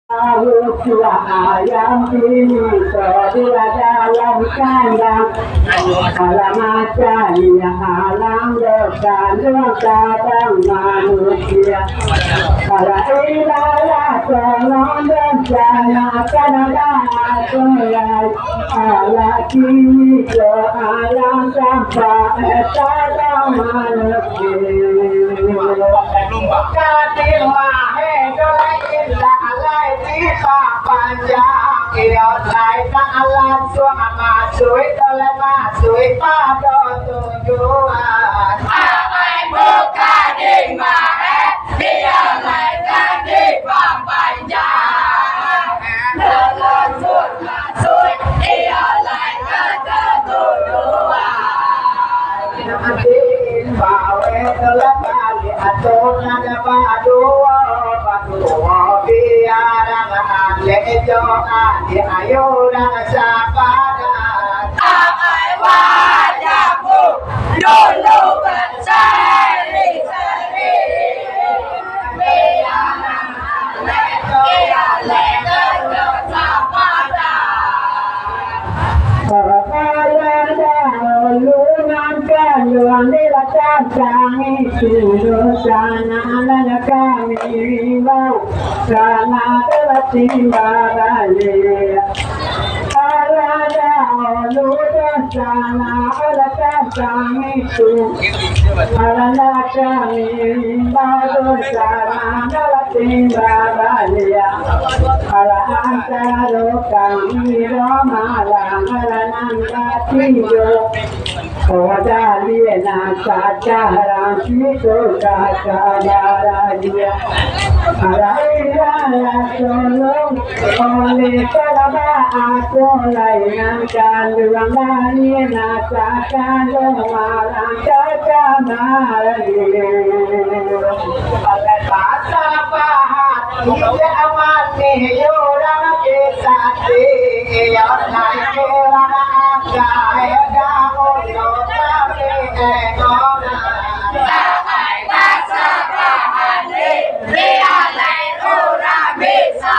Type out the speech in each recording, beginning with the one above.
Ayam ini sedia dalam kandang Alam alam dosa dosa bang manusia Para ilalah tolong bencana Kanada selai Ala kini ke alam tanpa esada manusia Kadima hedolai illa alai tiba panjang Iyo lai na alam suang masui dolai masui pada tujuan Amai buka di mahe Dia lai di panjang Dalam suang masui Iyo lai ke tujuan Adin bawe dolai bali aton nada badua biarang lejo adi ayo rang sapadan Amai wajahmu dulu berseri-seri Biarang lejo sapadan Kaya dahulu nangkan luang dilacak kami Suruh sana lana kami bau Karena telah timbalik Kaya dahulu sana dilacak kami Karena kami bau Karena telah timbalik Kala antara kami romalang Tiyo, oda liena sacara sito sacara dia. Alaiya tolong oleh kalaba aku layan kandungan liena sacara malang sacara dia. Alai bahasa pahat dia amat niyorang kesati yon naik kerana Kaya dahulu kami Damai bahasa bahani Biar lain orang bisa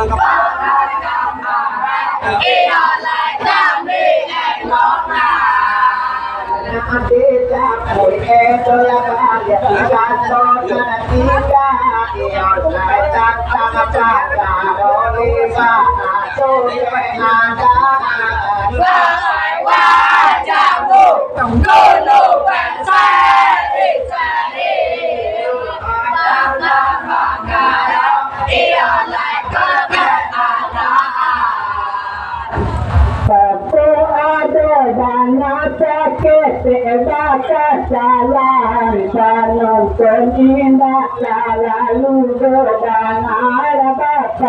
Barang gambaran Ia lain kami Nanti campur itu lagi Jatuh dan tiga Ion lain tak Oliva Sudah ada Wahai wajahmu dulu berseri-seri Tanah Manggarai ia lain keberadaan Aku ada dana sakit Sebab kesalahan Penonton indah Selalu berdana Dapat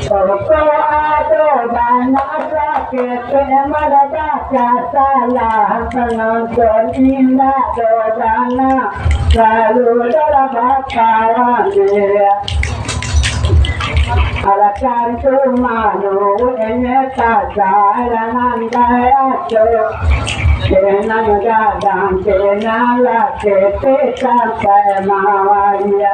Aku ada dana sakit Sebab kesalahan Penonton indah Berdana Selalu dapat Alasan sumanu ini tajaran daya Kena gadang kena laki sampai mawanya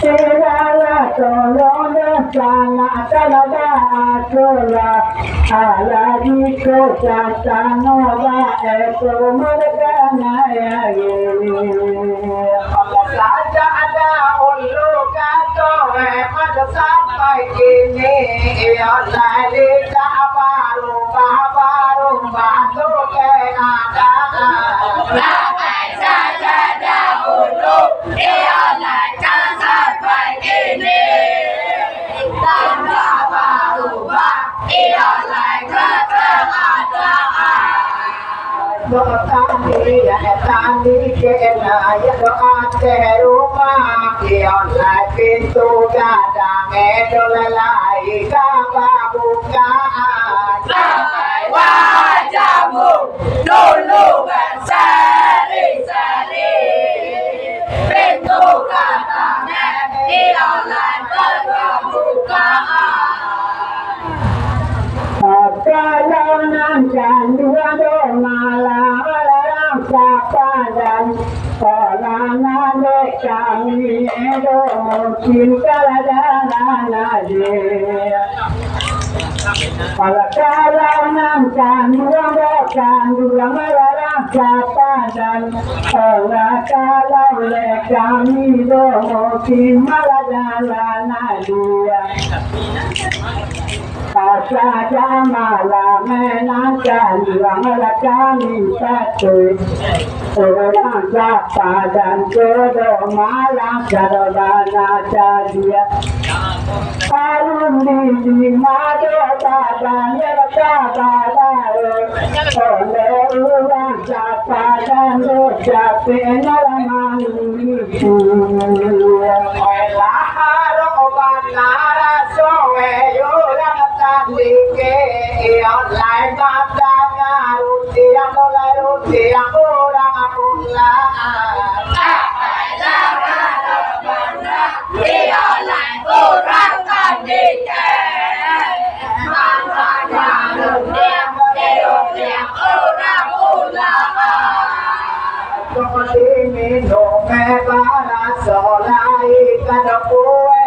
Segala tolong bersama talaga atulah Ala diko sasanoba itu mereka nayagi Saja ada ulu kato pada sampai kini Lali tak baru batu keadaan Ramai saja dahulu ia lancar sampai kini Tanpa berubah ia lancar keadaan Tani kena ya doa terumah Ion lai pintu gadang edolai kaba bukaan Sampai wajahmu dulu berseri-seri Pintu katanya ia lancar kebukaan Kalau nancan dua malam siapa dan orang kami do cinta dana je kalau nam kandung malah padan kalau le kami do cinta dana dia Saja malam menangkan malah kami satu orang siapa dan jodoh malam jadwalnya dia alun di madu badannya kabar oleh orang siapa dan siapa nama itu Dike online banda ruti yang orang pula online orang dike banda ruti orang pula Kodi mino me bara solai kadapue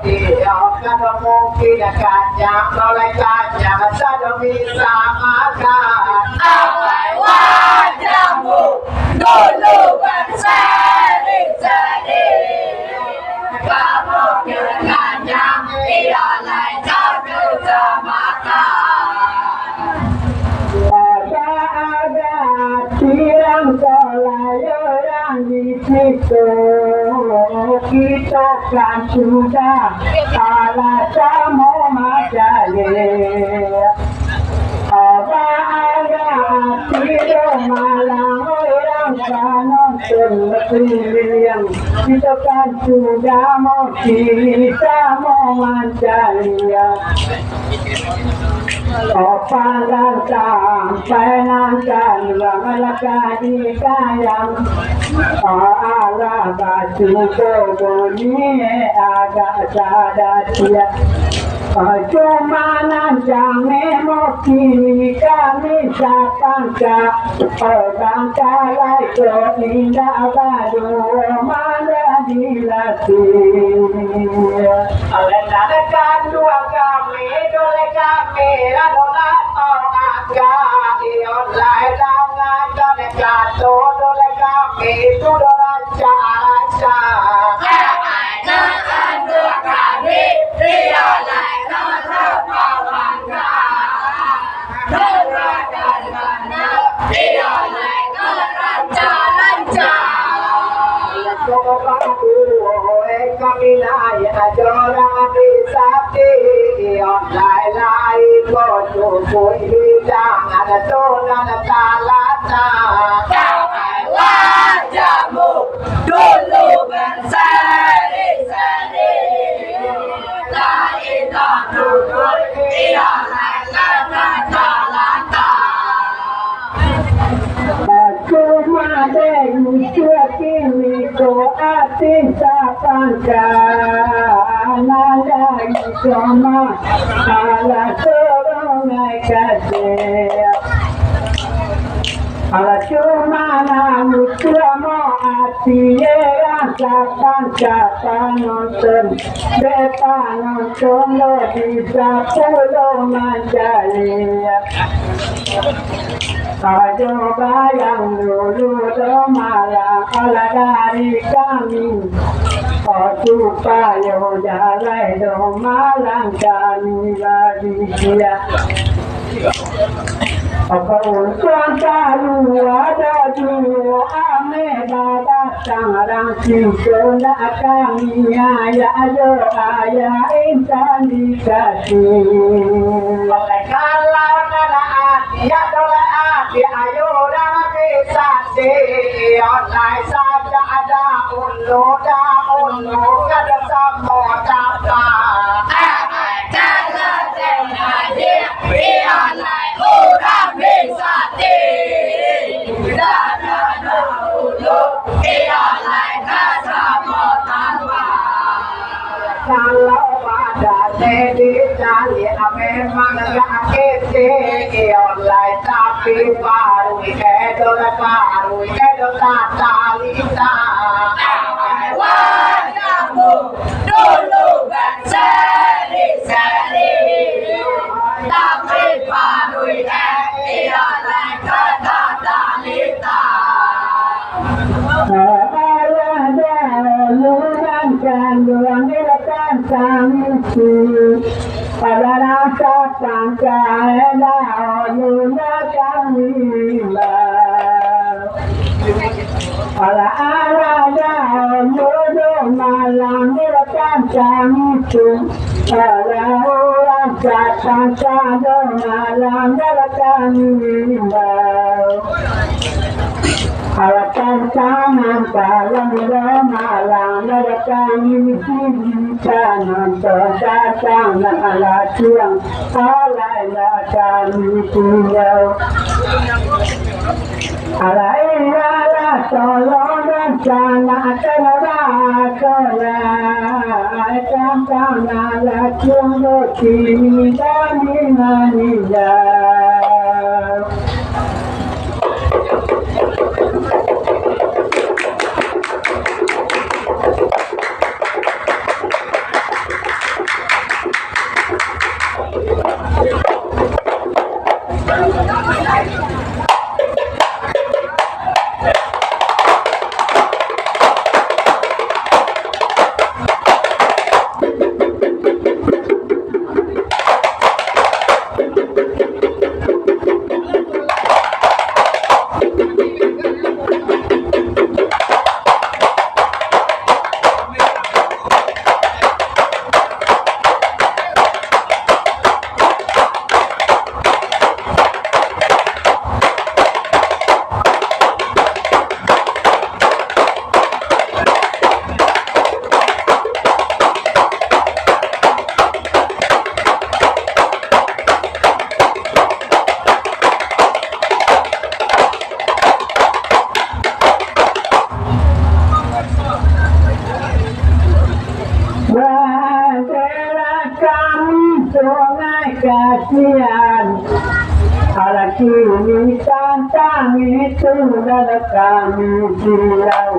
dia kadamuki kanya oleh kanya sadomi samakan awal wajahmu dulu berseri-seri kamu kanya dia lain jauh samakan ada tirang orang di situ kita kan sudah salah sama majale ada tirang malang orang kanon terpilih kita kan sudah mau kita mau majale Opalan sampai nanti malah kayang ala batu kebuni agak sadar dia cuma nanti memokini kami sapangka orang kalai keindah badu mana dilatih oleh nadakan dua kami oleh kami adalah orang kami online dengan jatuh oleh kami itu dengan cara dua kami dia lain kami naik ajaran di sakti online lain bodoh hidang ada tunan talata wajahmu dulu berseri-seri lain dulu dia lain talata cuma dengan kini ko ating sapangka nalay sama ala sorong ay kasi ala cuma namutra mo atiyera sapangka panonton de panonton lo bisa pulo manjali Ayo bayang dulu malam ala dari kami supaya jalan malam kami lagi dia apa untung selalu ada dua ame baba sangarang cinta kami ayah insan dikasih kalau nada ya doleh ayo dah bisa sih online saja ada ulu ada sama kata orang bisa kalau pada dedikan ya memang sakit online tapi baru edol talita Wanamu dulu berseri tapi panui ialah kata talita. Pada rasa sangka luna kami pada arada jodoh malam direkam itu pada orang sangka malam direkam Alasan tangan malam direkam kanan terdatang alat yang alaikan tinggal alailah tolong dan sana terlalu tentang alat yang berkini dan meninggal. Kasihan ala kini tantang itu dalam kami silau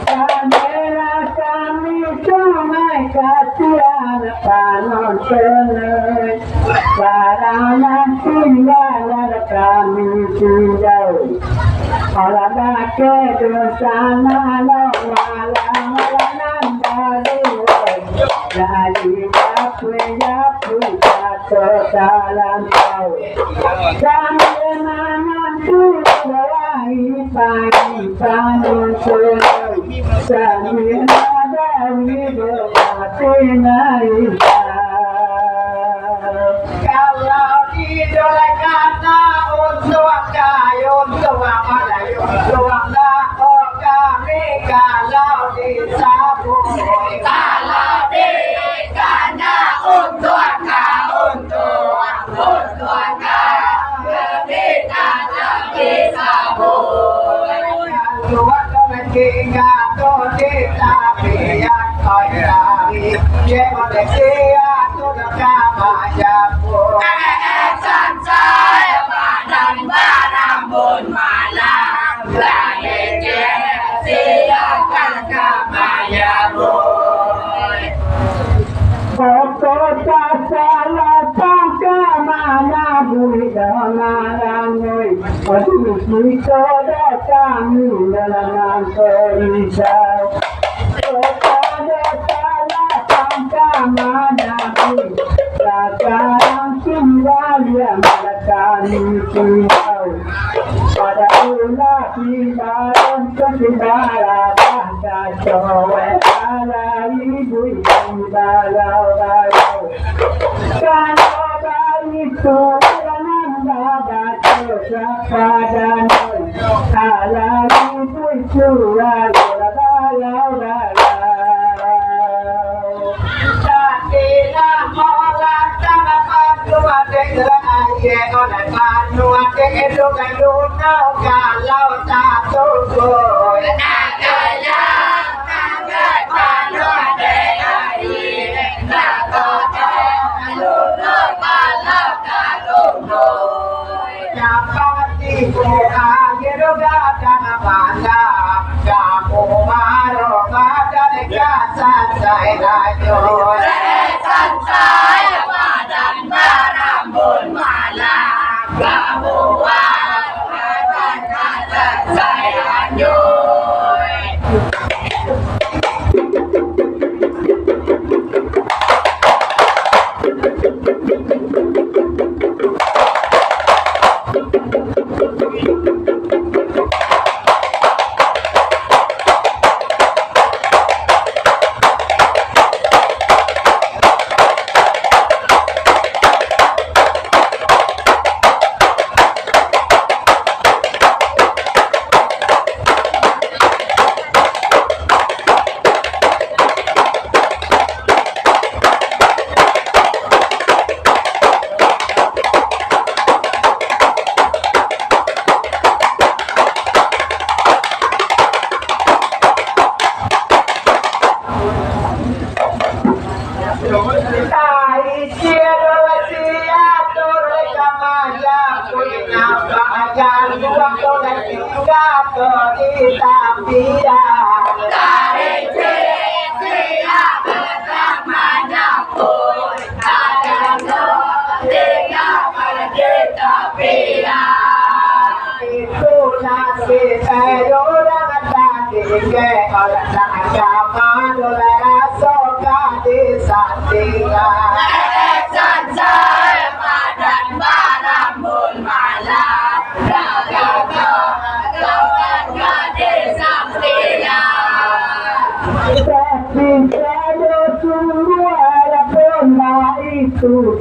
kamera kami sungai kasihan panon senai sarana tinggal dalam kami silau ala dake dosana lo malam baru dari yapu dalam kau sambil menantu lagi pagi panon sore sambil ada hidup hati naika kalau idolakan untuk kayu untuk apa untuk kami kalau disabut Kalau di kana untuk Kita datang dalam kerisau kepada salah sangka manabu sekarang tinggal yang kami tinggal pada ulah timbalan ketimbala bahasa cowok ala ibu balau-balau kalau itu Kepada ala ibu jual balau Tadilah mola tanah dua dengan ayah oleh panua itu kanduna kalau tak tunggu Nagaya panua dengan ayah nakota lulu malam kalulu Kapati ko agiroga tanah banda kamu maroba กาสันใจได้โย สันสายมาดันมารำบุญมาลากาบูวาสันใจอันโย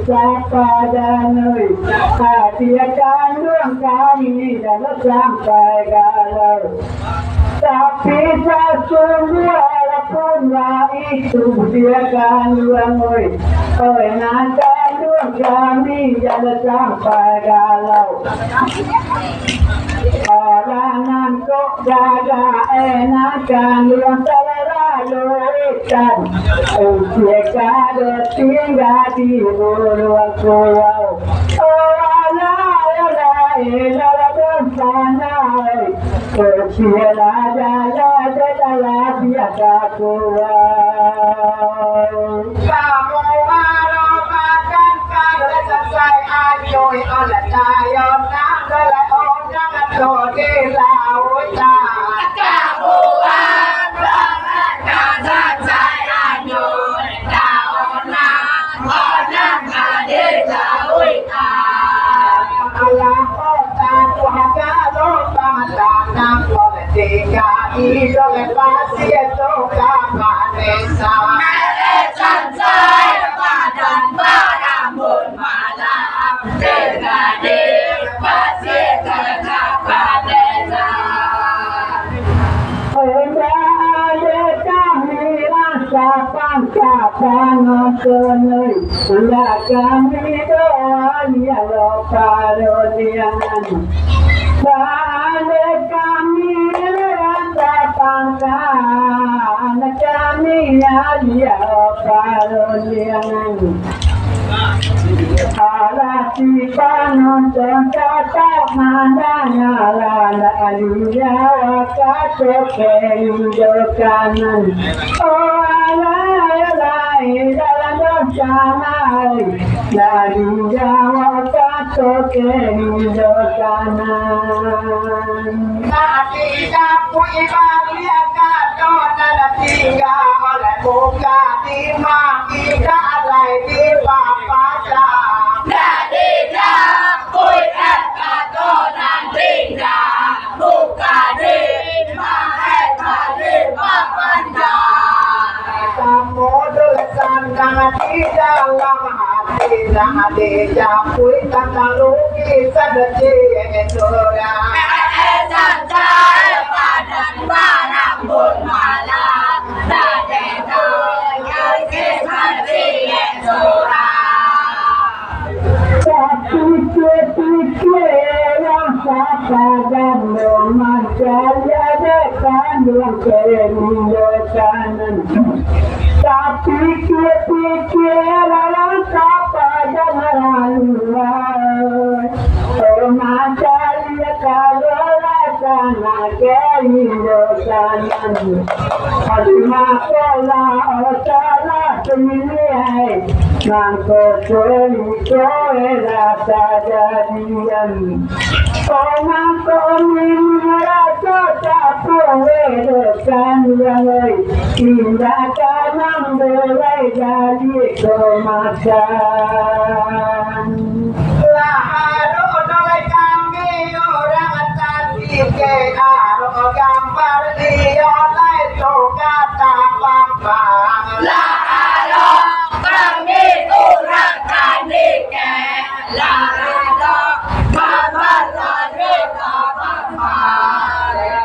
Sapadanoi, hatiakan ruang kami dan sampai galau. Tapi sesungguhnya walaupun itu biarkan ruang oi, enakan ruang kami dan sampai galau. Orangan kok jaga enakan ruang terlaluikan. Jika tinggal di ruang pulau, oh alai dalam sana, kecillah jalan dalam biasa pulau. Kamu makan kalau selesai ayoy oleh tayon nak oleh orang atau di lautan. Kamu makan kalau selesai ayoy Allah kota tuhaga lomba tanam politika itu lepasi itu kamanesa. Sansai badan barambun malam dengan pasti kamanesa. Ada kami rasa pangkapan nontonoi, ulah kami doa ya parodian. Ada kami rasa pangkapan kami ya parodian. Alasi panonton kata mandanya lana alunya wakato kehidupanan. Oh alai dalam sanai lalunya wakato kehidupanan. Nanti aku ibalia kato nanti oleh muka di maki alai di papa. Nadida, kuiat kato nantiga, buka di maheka di papanda. Kamu tulisan di dalam hati, Nadida, kuiat taruki sedeci endura. Sansai badan barambun malam, Nadida, kuiat hati endura. Pikir yang sahaja memancanya dekan yang kehidupanan. Tapi pikir yang sahaja melaluan. Memancanya kalau rasanya kehidupanan. kanan Alima kola otala pemilihan Nangko soli koela sajadian Nangko minrasa tapuwedokan walai Tindakan belai dari kemasan Laharo dolai kami orang tadi ke aro gambar dia lai to kata papa Laharo kami orang tadi ke Laharo gambar dia papa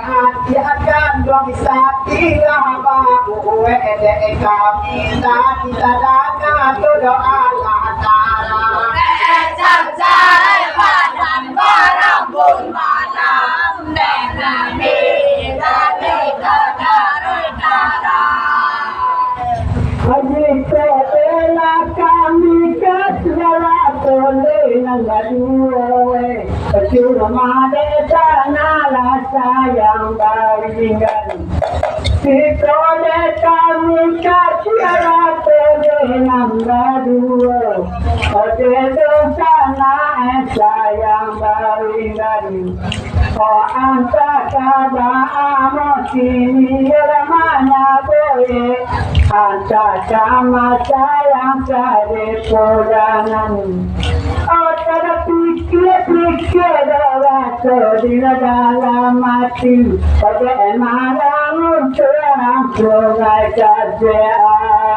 Hati-hati dong bisa tilah babu ede kami tadi sadaka tu doa latara Bela kami kesela boleh nanggaduwe Cuma desa nala sayang baringan Sikole kami kesela boleh nanggaduwe Dosa na sayang baringan Oh anta kaba amo sini ramana boye Anta sama sayang kade pulangan Oh tada pikir dalam dina dalam mati Pada malam terang sungai kerjaan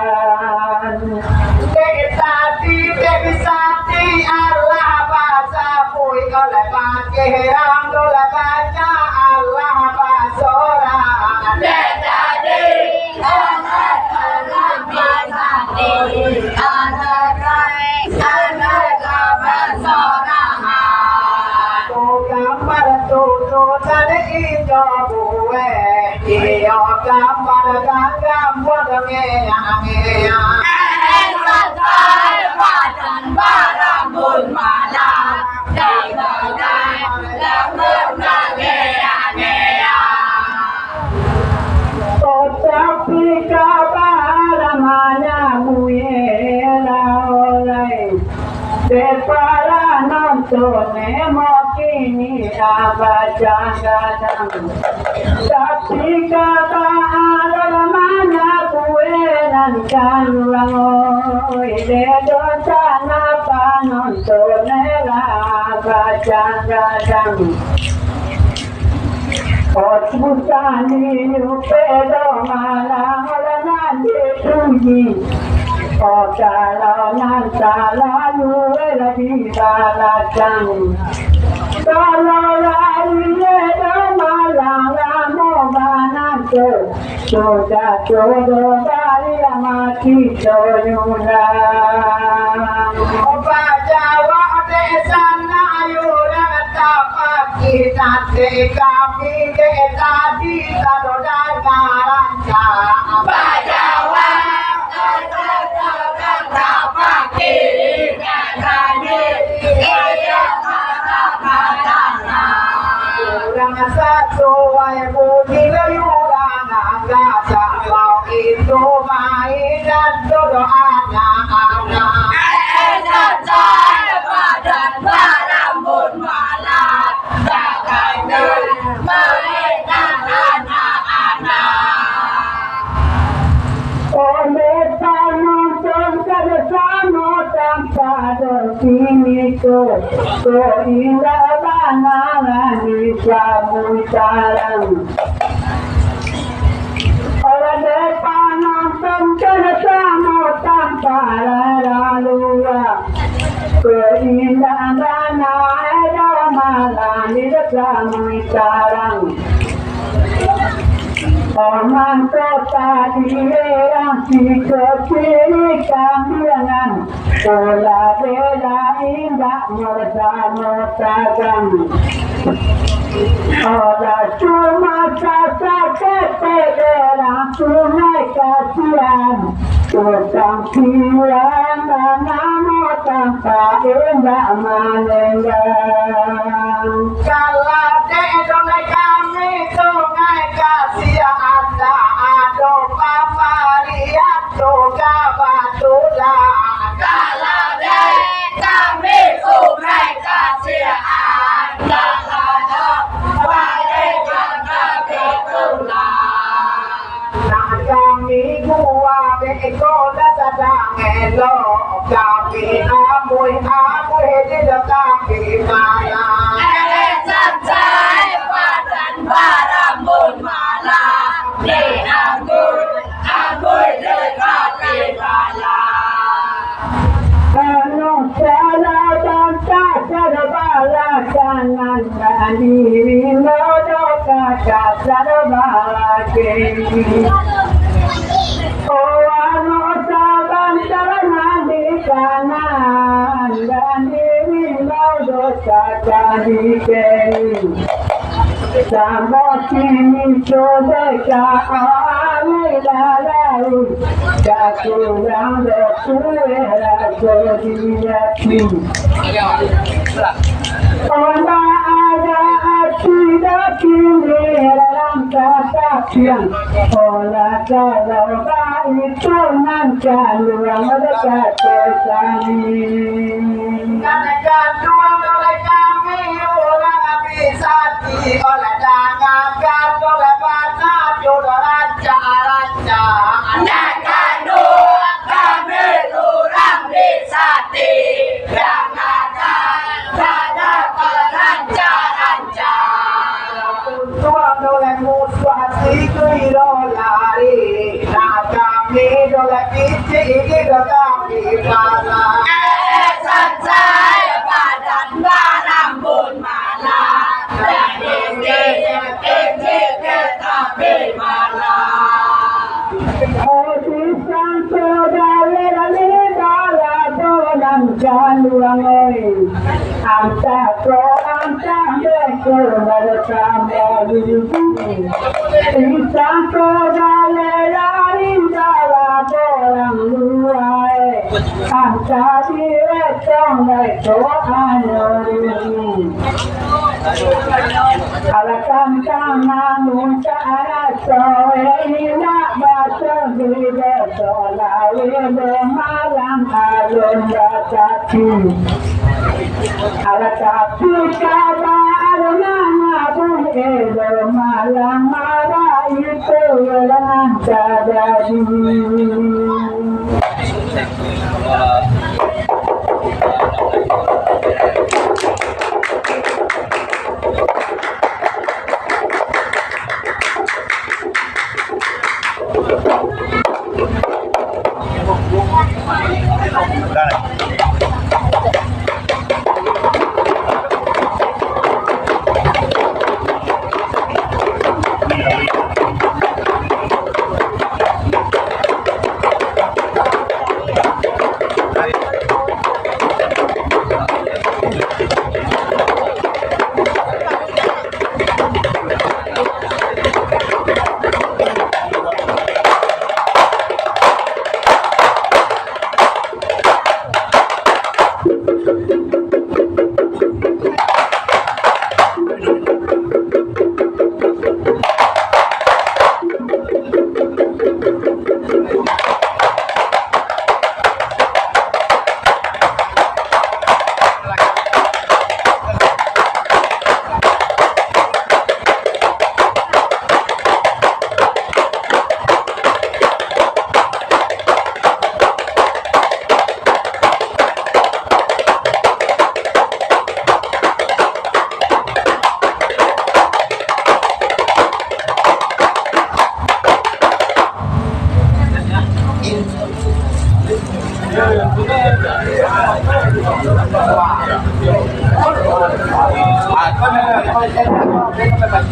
Dekisati Allah bahasa pui oleh pakai ram oleh baca Allah basora Dekati anak bahasa pui anak basora gambar tu tadi ijo buwe iyo gambar gangam buat ngeyang Barambul malam Dagadai Lamurna Gea Tapi kabar mana muela oleh Depala nonton mokini abajang-gadang Tapi kabar mana muela Kanwangoy dosa napa nonton abajang-gadang Otmusani upedo malang olangan dituji Okalanan salalu lagi balacang Kalau lari do malang ramo bananto Sudah jodoh bali mati joyunan Oba Jawa desa Nayura tapak kita kami tadi tadodan ngaranca Oba Jawa tapak kita tadi Kurang satu budi layuran angkasa Lau itu main dan doa anak-anak badan barambut malam Bagaikan mainan anak-anak Oleh penonton bersama tanpa sini ko indah bangalan di samutaran Oleh penonton bersama tanpa lalu Keindahan ada malam di samutaran Orang kota dilarang si kecil kambiangan Pola beda indah bersama-sama Orang cuma kata kepederan sungai kasihan Tukang siang dan nama tanpa indah menenggang Kalau dek kami sungai kasih Allah ado pamariato kabatula kalau deh kami sungai kasihan kalau mereka kebetulan kami gua beko sedang elok kami amuy di kami malam santai padan barambun malam di anggur dekat di malam Anu salah dan tak bala jangan diri modo kakak bala kiri Oh anu saban tangan di kanan dan diri modo kakak di kiri Sama kini sodeka awal lalai Kakurang bersuara kodiaki Ona ada tidak kini dalam kesaksian Olah kalau itu nanti luang mereka kesani Karena dua mereka orang bisa oleh jangan oleh mata jodoh raja anak kami kurang disati jangan pada kelancar tua oleh musuh sikiro lari nak kami oleh kicik kami malam santai badan barambun malam tapi malam Osisan saudara lidala dolan jaluang oi Anta pro anta beko bersama diriku Osisan saudara lidala dolan luai Anta direkong beko anori Alakan tangan ucara soe nak baca bila solawe bermalam alun bataki Alatapi kata alunana pun bermalam marah itu dengan jadi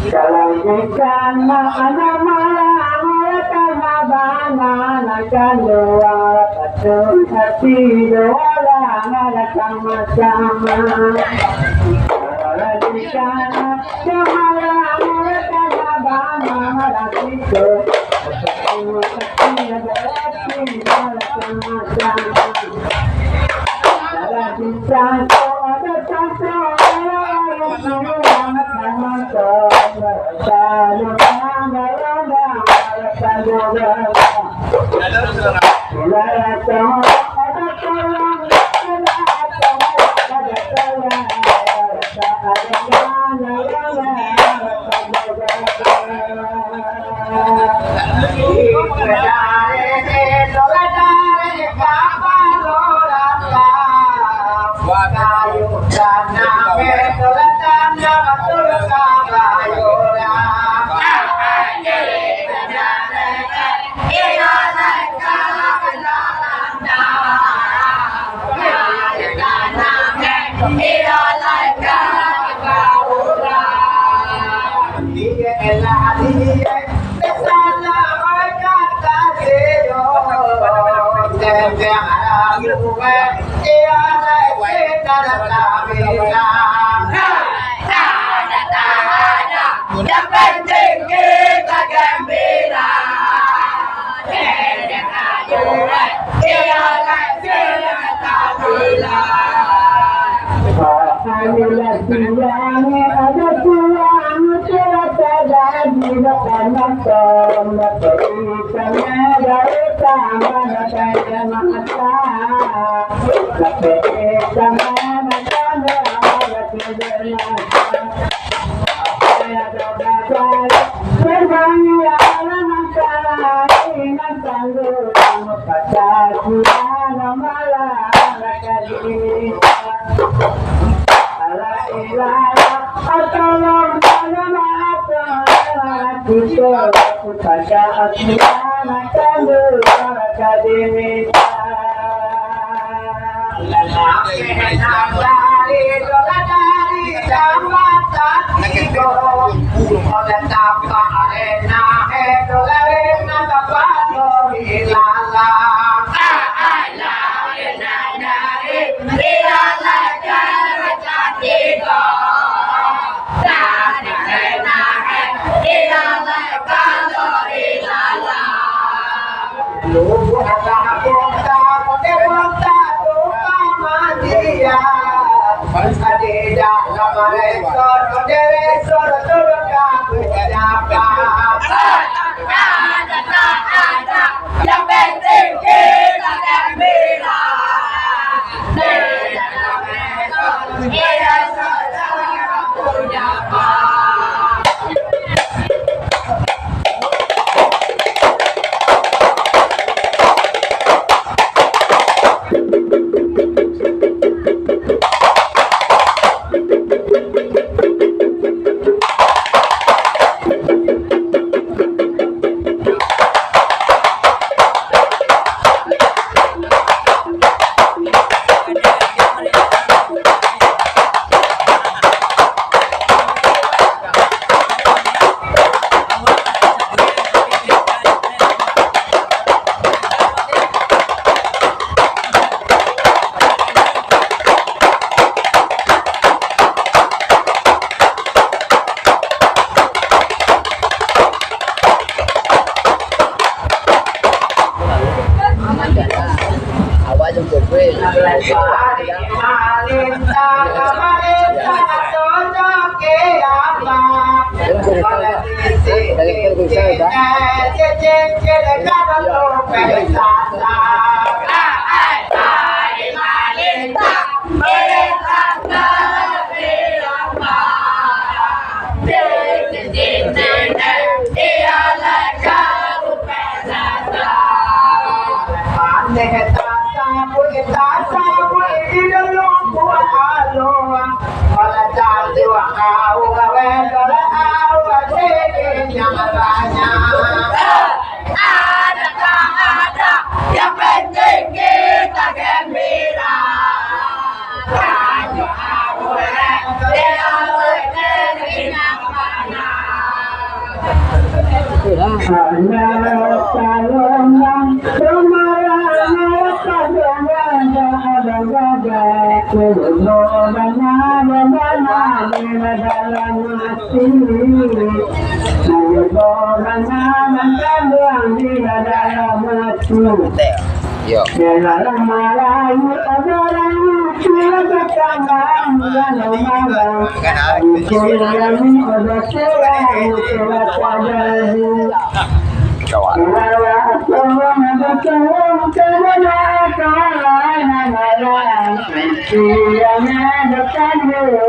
Kalau ikan mana malam karena banana kan dua betul hati dua ada sama-sama. Kalau ikan malam karena banana itu hati sama-sama. Ada santo ada santo Hãy subscribe cho kênh Ghiền Mì Gõ để không bỏ lỡ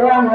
Yang